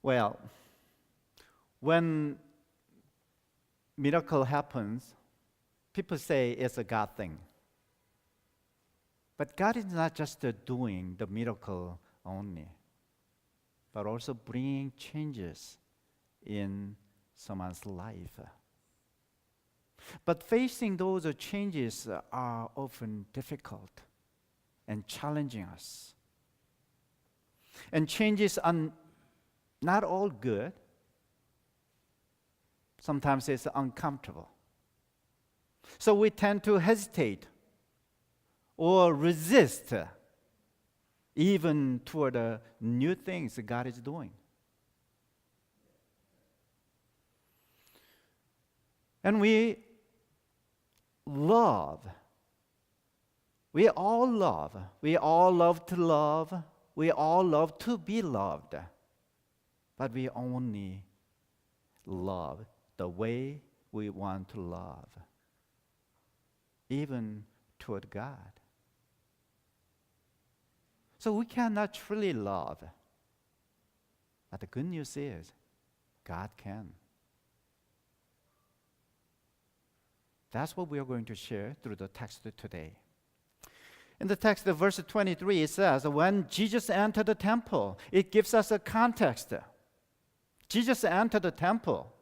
Well, when miracle happens, people say it's a God thing. But God is not just doing the miracle only, but also bringing changes in someone's life. But facing those changes are often difficult and challenging us. And changes are not all good. Sometimes it's uncomfortable. So we tend to hesitate or resist even toward the new things that God is doing. And we all love to love, we all love to be loved, but we only love the way we want to love, even toward God. So we cannot truly love, but the good news is God can. That's what we are going to share through the text today. In the text of verse 23, it says, when Jesus entered the temple, it gives us a context. Jesus entered the temple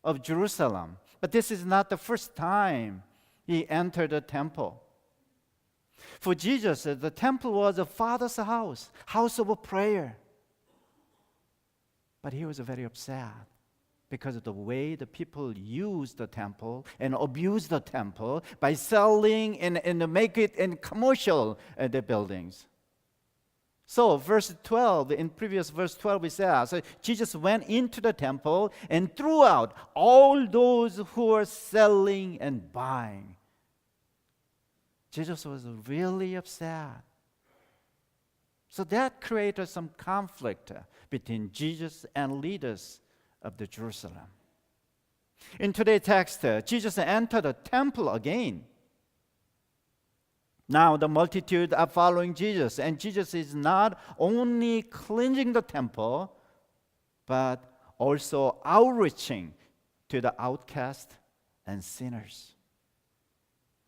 of Jerusalem, but this is not the first time he entered the temple. For Jesus, the temple was a Father's house of prayer. But he was very upset because of the way the people used the temple and abused the temple by selling and make it in commercial the buildings. So verse 12, in previous verse 12 it says, Jesus went into the temple and threw out all those who were selling and buying. Jesus was really upset. So that created some conflict between Jesus and leaders of the Jerusalem. In today's text, Jesus entered the temple again. Now the multitude are following Jesus, and Jesus is not only cleansing the temple, but also outreaching to the outcast and sinners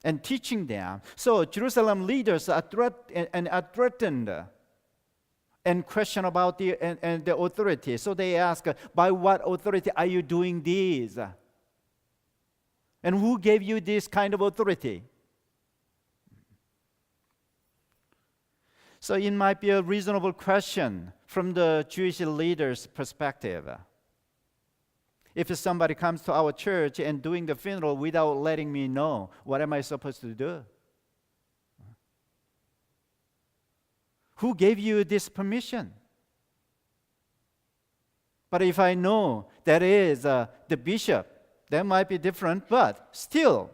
and teaching them. So Jerusalem leaders are threatened and question about the authority. So they ask, by what authority are you doing this? And who gave you this kind of authority? So it might be a reasonable question from the Jewish leaders' perspective. If somebody comes to our church and doing the funeral without letting me know, what am I supposed to do? Who gave you this permission? But if I know that is the bishop, that might be different, but still,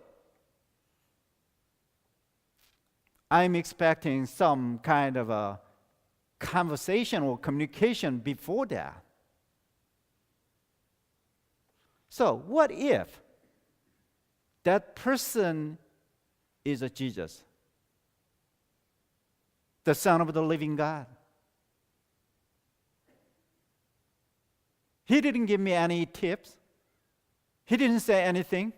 I'm expecting some kind of a conversation or communication before that. So, what if that person is a Jesus, the Son of the living God? He didn't give me any tips. He didn't say anything.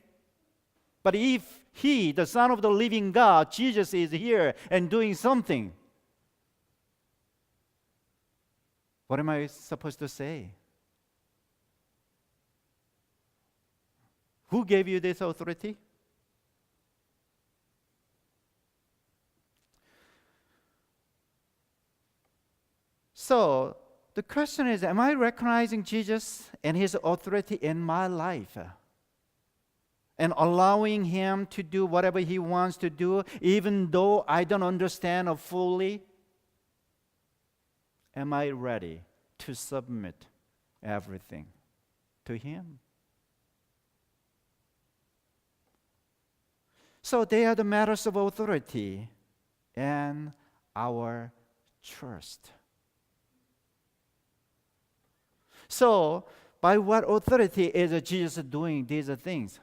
But if he, the Son of the living God, Jesus, is here and doing something, what am I supposed to say? Who gave you this authority? So, the question is, am I recognizing Jesus and his authority in my life? And allowing him to do whatever he wants to do, even though I don't understand fully? Am I ready to submit everything to him? So they are the matters of authority and our trust. So, by what authority is Jesus doing these things?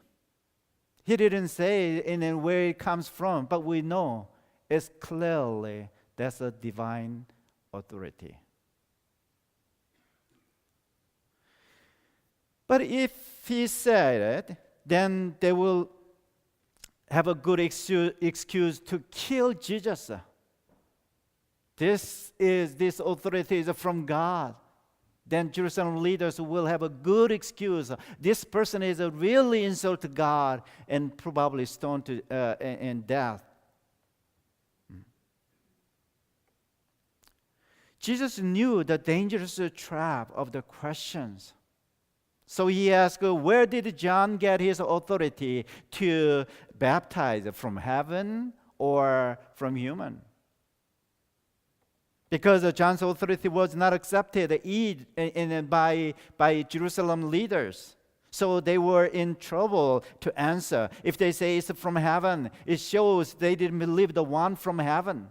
He didn't say in where it comes from, but we know it's clearly that's a divine authority. But if he said it, then they will have a good excuse to kill Jesus. This authority is from God. Then Jerusalem leaders will have a good excuse. This person is a really insult to God and probably stoned to and death. Jesus knew the dangerous trap of the questions. So he asked, where did John get his authority to baptize? From heaven or from human? Because John's authority was not accepted by Jerusalem leaders. So they were in trouble to answer. If they say it's from heaven, it shows they didn't believe the one from heaven.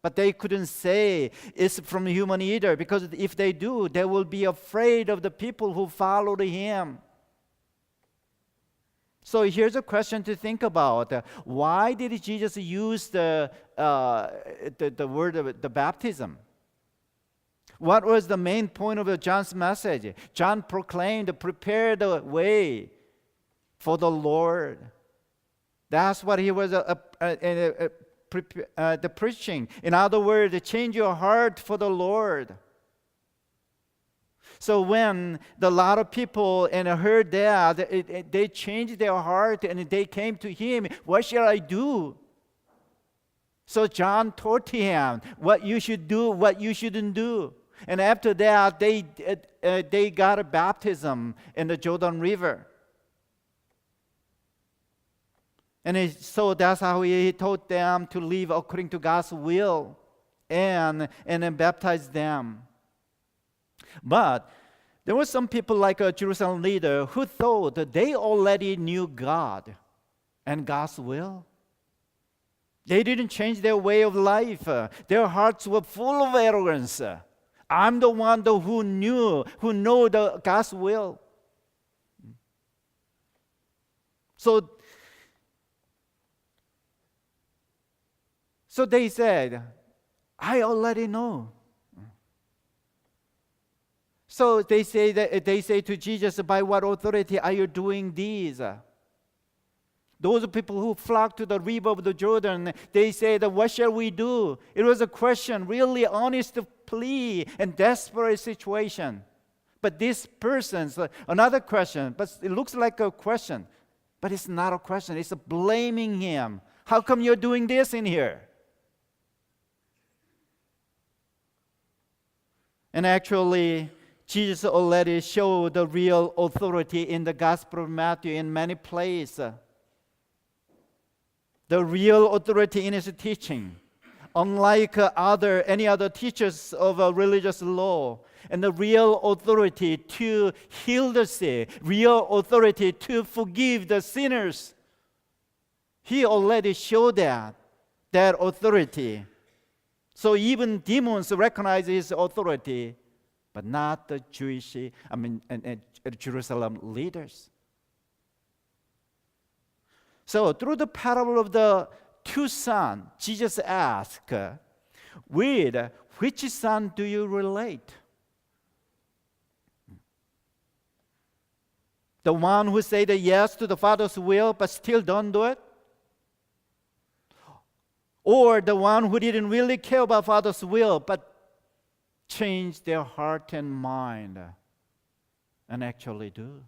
But they couldn't say it's from human either, because if they do, they will be afraid of the people who followed him. So here's a question to think about. Why did Jesus use the word of the baptism? What was the main point of John's message? John proclaimed, prepare the way for the Lord. That's what he was the preaching. In other words, change your heart for the Lord. So when a lot of people heard that, they changed their heart and they came to him. What shall I do? So John taught him what you should do, what you shouldn't do. And after that, they got a baptism in the Jordan River. And so that's how he taught them to live according to God's will and then baptize them. But there were some people like a Jerusalem leader who thought that they already knew God and God's will. They didn't change their way of life. Their hearts were full of arrogance. I'm the one who know God's will. So they said, I already know. So they say to Jesus, by what authority are you doing these? Those people who flocked to the river of the Jordan, they said, what shall we do? It was a question, really honest plea and desperate situation. But this person's another question, but it looks like a question, but it's not a question. It's blaming him. How come you're doing this in here? And actually, Jesus already showed the real authority in the Gospel of Matthew in many places. The real authority in his teaching, unlike any other teachers of religious law, and the real authority to heal the sick, real authority to forgive the sinners. He already showed that authority. So even demons recognize his authority, but not the Jerusalem leaders. So through the parable of the two sons, Jesus asked, with which son do you relate? The one who said yes to the Father's will but still don't do it? Or the one who didn't really care about Father's will but changed their heart and mind and actually do?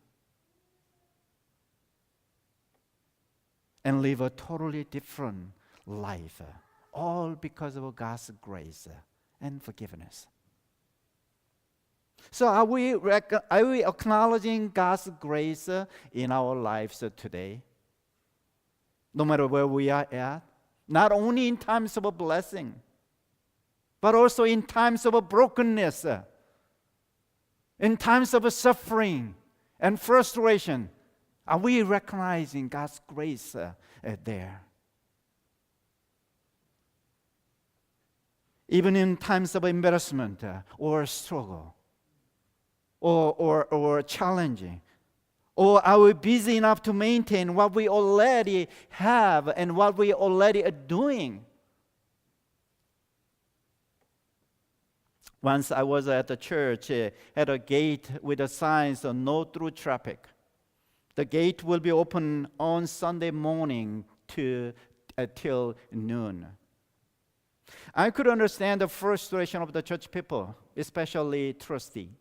And live a totally different life, all because of God's grace and forgiveness. So are we acknowledging God's grace in our lives today? No matter where we are at? Not only in times of a blessing, but also in times of a brokenness, in times of a suffering and frustration. Are we recognizing God's grace there? Even in times of embarrassment or struggle or challenging? Or are we busy enough to maintain what we already have and what we already are doing? Once I was at the church at a gate with a sign, so no through traffic. The gate will be open on Sunday morning till noon. I could understand the frustration of the church people, especially trustee.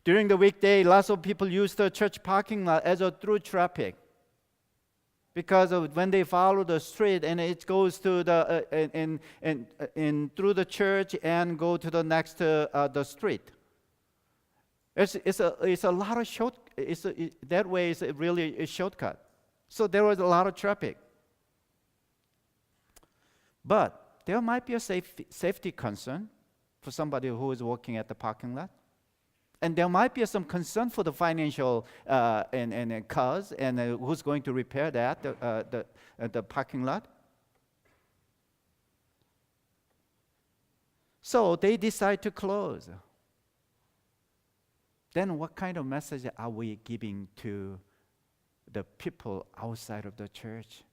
During the weekday, lots of people use the church parking lot as a through traffic, because of when they follow the street and it goes to the in through the church and go to the next the street. It's a lot of short. That way is really a shortcut. So there was a lot of traffic. But there might be a safety concern for somebody who is working at the parking lot. And there might be some concern for the financial and cars and who's going to repair that, the parking lot. So they decide to close. Then what kind of message are we giving to the people outside of the church?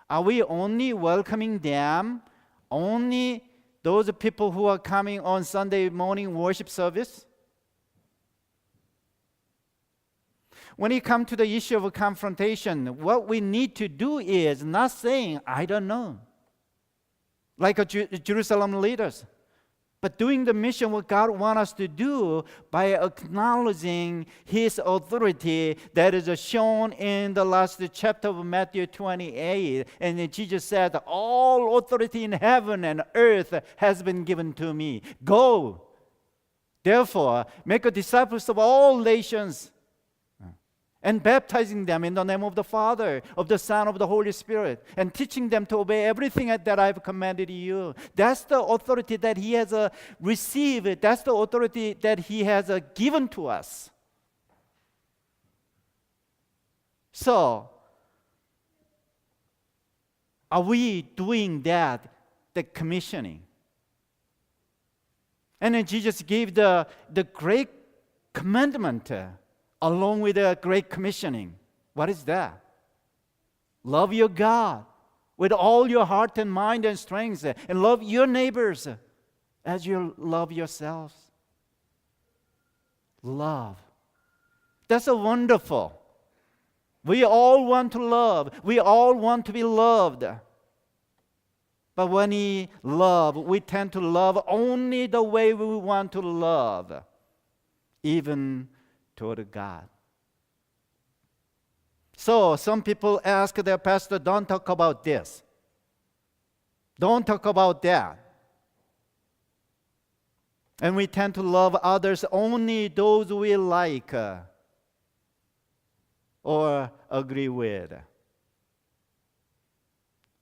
Are we only welcoming them, only those people who are coming on Sunday morning worship service? When it comes to the issue of confrontation, what we need to do is not saying, I don't know, like Jerusalem leaders, but doing the mission what God wants us to do by acknowledging His authority that is shown in the last chapter of Matthew 28. And Jesus said, all authority in heaven and earth has been given to me. Go, therefore, make disciples of all nations, and baptizing them in the name of the Father, of the Son, of the Holy Spirit, and teaching them to obey everything that I've commanded you. That's the authority that He has received. That's the authority that He has given to us. So, are we doing that, the commissioning? And then Jesus gave the great commandment along with the great commissioning. What is that? Love your God with all your heart and mind and strength, and love your neighbors as you love yourselves. Love. That's a wonderful. We all want to love. We all want to be loved. But when we love, we tend to love only the way we want to love, even toward God. So some people ask their pastor, don't talk about this. Don't talk about that. And we tend to love others only those we like or agree with.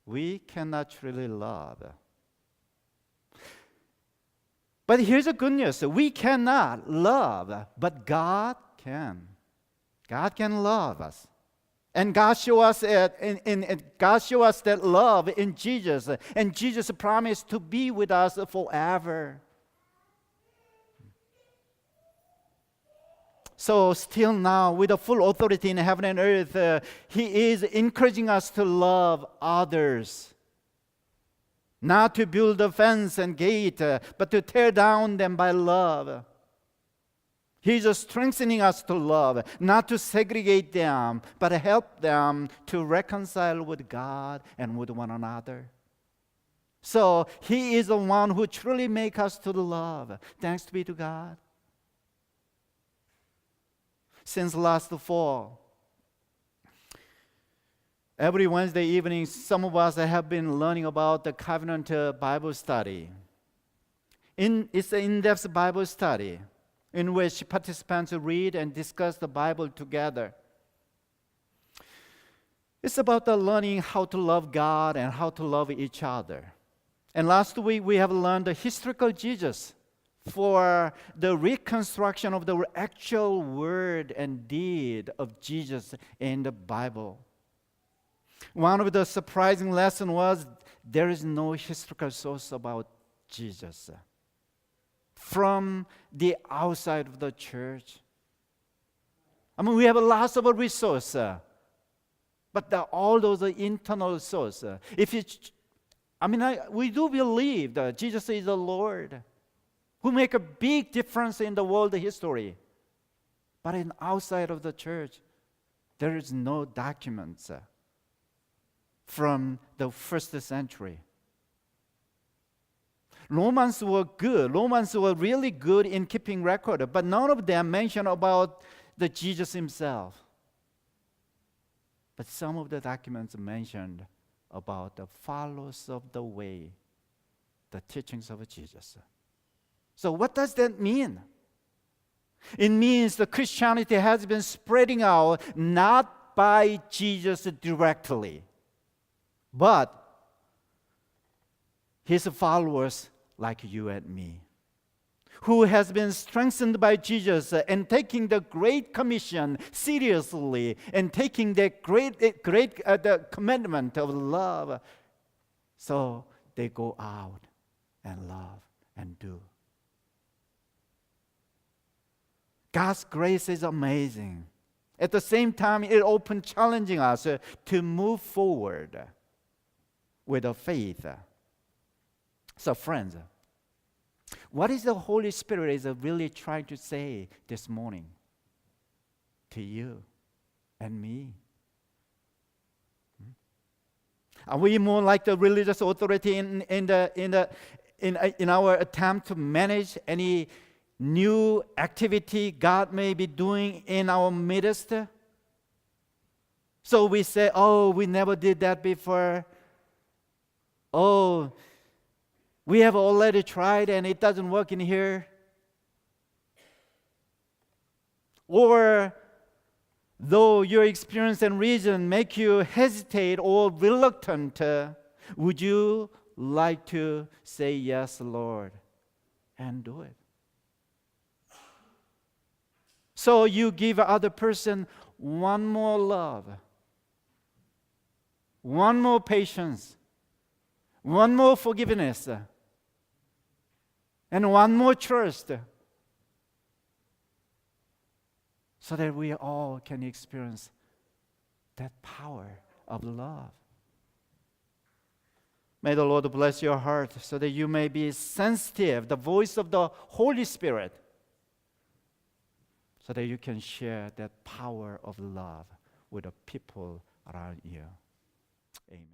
We cannot truly love. But here's the good news. We cannot love, but God can. God can love us. And God show us God show us that love in Jesus. And Jesus promised to be with us forever. So still now, with the full authority in heaven and earth, He is encouraging us to love others. Not to build a fence and gate, but to tear down them by love. He's strengthening us to love, not to segregate them, but help them to reconcile with God and with one another. So He is the one who truly makes us to love. Thanks be to God. Since last fall, every Wednesday evening, some of us have been learning about the Covenant Bible study. It's an in-depth Bible study in which participants read and discuss the Bible together. It's about the learning how to love God and how to love each other. And last week, we have learned the historical Jesus for the reconstruction of the actual word and deed of Jesus in the Bible. One of the surprising lessons was there is no historical source about Jesus from the outside of the church. I mean, we have lots of resources, but all those are internal sources. If you we do believe that Jesus is the Lord who make a big difference in the world history. But outside of the church, there is no documents from the first century. Romans were good. Romans were really good in keeping record, but none of them mention about the Jesus himself. But some of the documents mentioned about the followers of the way, the teachings of Jesus. So what does that mean? It means the Christianity has been spreading out not by Jesus directly, but his followers like you and me, who has been strengthened by Jesus and taking the Great Commission seriously and taking the great the commandment of love. So they go out and love and do. God's grace is amazing. At the same time, it often challenging us to move forward with a faith. So friends, what is the Holy Spirit is really trying to say this morning to you and me? Are we more like the religious authority in our attempt to manage any new activity God may be doing in our midst? So we say, oh, we never did that before. Oh, we have already tried and it doesn't work in here. Or though your experience and reason make you hesitate or reluctant, would you like to say yes, Lord, and do it? So you give other person one more love, one more patience, one more forgiveness, and one more trust, so that we all can experience that power of love. May the Lord bless your heart so that you may be sensitive, the voice of the Holy Spirit, so that you can share that power of love with the people around you. Amen.